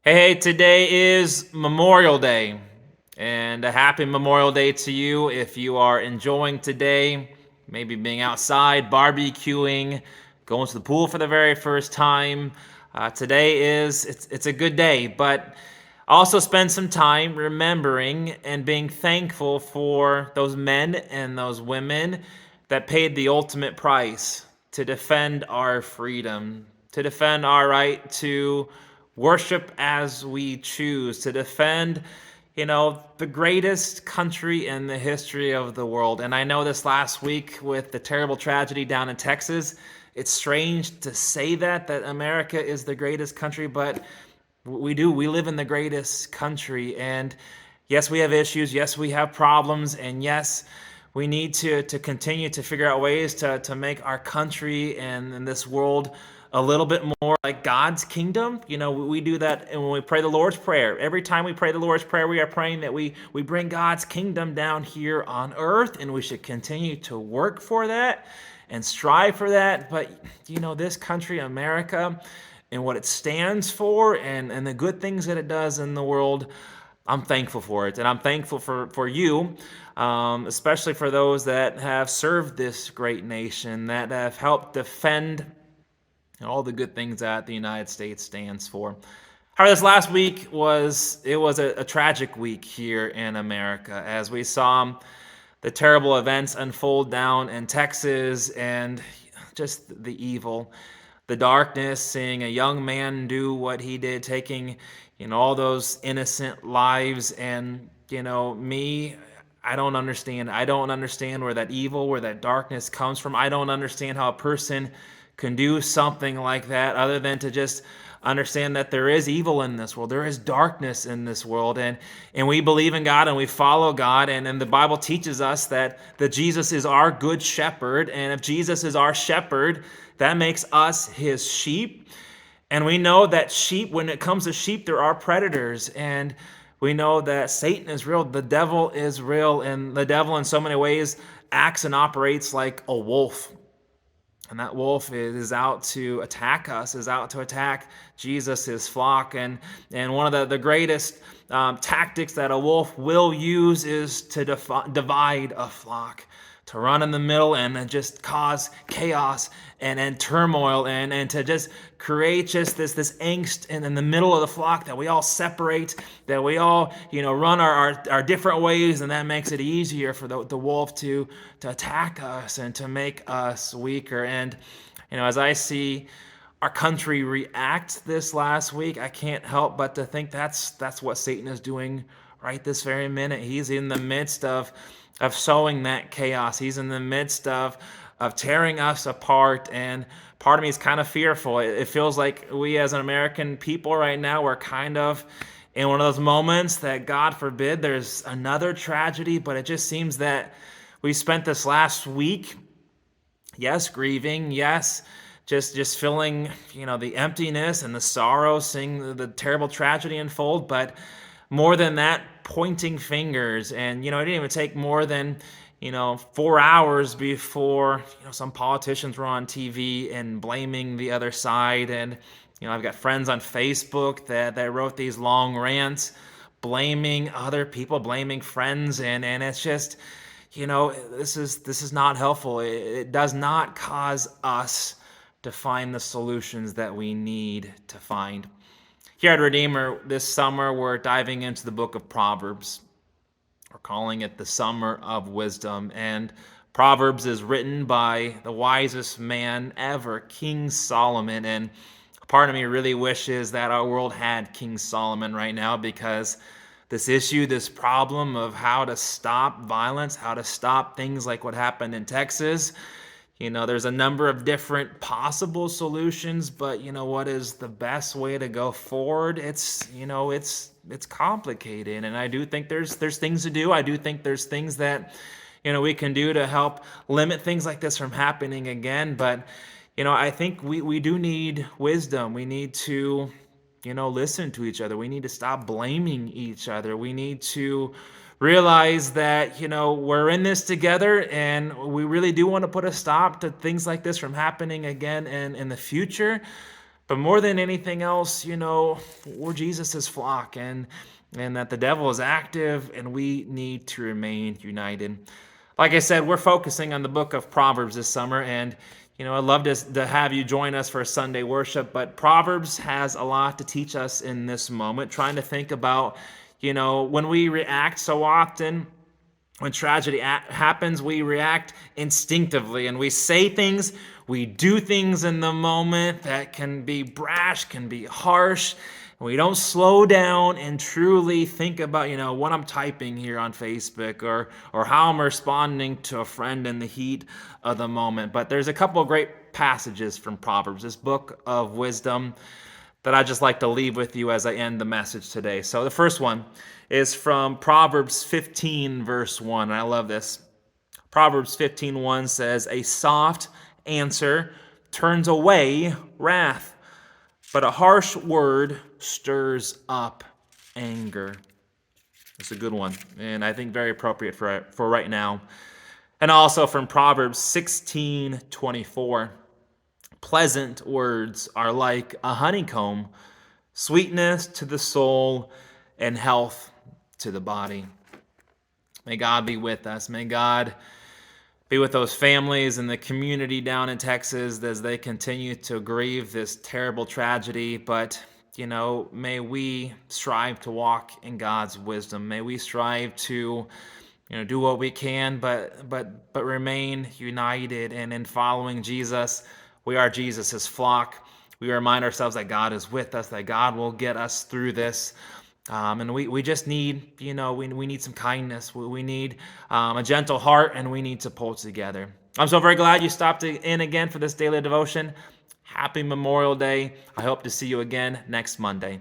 Hey, today is Memorial Day, and a happy Memorial Day to you if you are enjoying today, maybe being outside, barbecuing, going to the pool for the very first time. Today it's a good day, but also spend some time remembering and being thankful for those men and those women that paid the ultimate price to defend our freedom, to defend our right to worship as we choose, to defend, the greatest country in the history of the world. And I know this last week with the terrible tragedy down in Texas, it's strange to say that America is the greatest country, but we do. We live in the greatest country. And yes, we have issues. Yes, we have problems. And yes, we need to continue to figure out ways to make our country and this world a little bit more like God's kingdom. We do that, and when we pray the Lord's Prayer, every time we pray the Lord's Prayer, we are praying that we bring God's kingdom down here on earth, and we should continue to work for that and strive for that. But this country, America, and what it stands for, and the good things that it does in the world, I'm thankful for it. And I'm thankful for you, especially for those that have served this great nation, that have helped defend all the good things that the United States stands for. However, this last week was a tragic week here in America as we saw the terrible events unfold down in Texas, and just the evil, the darkness, seeing a young man do what he did, taking all those innocent lives. And me, I don't understand. I don't understand where that evil, where that darkness comes from. I don't understand how a person can do something like that other than to just understand that there is evil in this world. There is darkness in this world. And we believe in God and we follow God. And the Bible teaches us that Jesus is our good shepherd. And if Jesus is our shepherd, that makes us his sheep. And we know that sheep, when it comes to sheep, there are predators. And we know that Satan is real. The devil is real. And the devil, in so many ways, acts and operates like a wolf. And that wolf is out to attack us, is out to attack Jesus, his flock. And one of the greatest tactics that a wolf will use is to divide a flock, to run in the middle and just cause chaos and turmoil, and to just create just this angst in the middle of the flock, that we all separate, that we all run our different ways, and that makes it easier for the wolf to attack us and to make us weaker. And as I see our country react this last week, I can't help but to think that's what Satan is doing right this very minute. He's in the midst of sowing that chaos. He's in the midst of tearing us apart. And part of me is kind of fearful. It feels like we as an American people right now, we're kind of in one of those moments that, God forbid, there's another tragedy. But it just seems that we spent this last week, yes, grieving, yes, just feeling the emptiness and the sorrow, seeing the terrible tragedy unfold. But more than that, pointing fingers. And it didn't even take more than 4 hours before some politicians were on TV and blaming the other side. And I've got friends on Facebook that wrote these long rants blaming other people, blaming friends. And it's just this is not helpful. It does not cause us to find the solutions that we need to find. Here at Redeemer, this summer, we're diving into the book of Proverbs. We're calling it the Summer of Wisdom. And Proverbs is written by the wisest man ever, King Solomon. And part of me really wishes that our world had King Solomon right now, because this issue, this problem of how to stop violence, how to stop things like what happened in Texas, there's a number of different possible solutions, but what is the best way to go forward? It's complicated, and I do think there's things to do. I do think there's things that we can do to help limit things like this from happening again. But I think we do need wisdom. We need to listen to each other. We need to stop blaming each other. We need to realize that we're in this together, and we really do want to put a stop to things like this from happening again in the future. But more than anything else, we're Jesus's flock, and that the devil is active, and we need to remain united. Like I said, we're focusing on the book of Proverbs this summer, and I'd love to have you join us for Sunday worship, but Proverbs has a lot to teach us in this moment, trying to think about, when we react so often, when tragedy happens, we react instinctively, and we say things, we do things in the moment that can be brash, can be harsh. We don't slow down and truly think about, what I'm typing here on Facebook or how I'm responding to a friend in the heat of the moment. But there's a couple of great passages from Proverbs, this book of wisdom, that I just like to leave with you as I end the message today. So the first one is from Proverbs 15, verse 1. And I love this. Proverbs 15:1 says, "A soft answer turns away wrath, but a harsh word stirs up anger." It's a good one, and I think very appropriate for right now. And also from Proverbs 16:24, "Pleasant words are like a honeycomb, sweetness to the soul and health to the body." May God be with us. May God be with those families and the community down in Texas as they continue to grieve this terrible tragedy. But, may we strive to walk in God's wisdom. May we strive to, do what we can, but remain united. And in following Jesus, we are Jesus's flock. We remind ourselves that God is with us, that God will get us through this. And we just need, we need some kindness. We need a gentle heart, and we need to pull together. I'm so very glad you stopped in again for this daily devotion. Happy Memorial Day. I hope to see you again next Monday.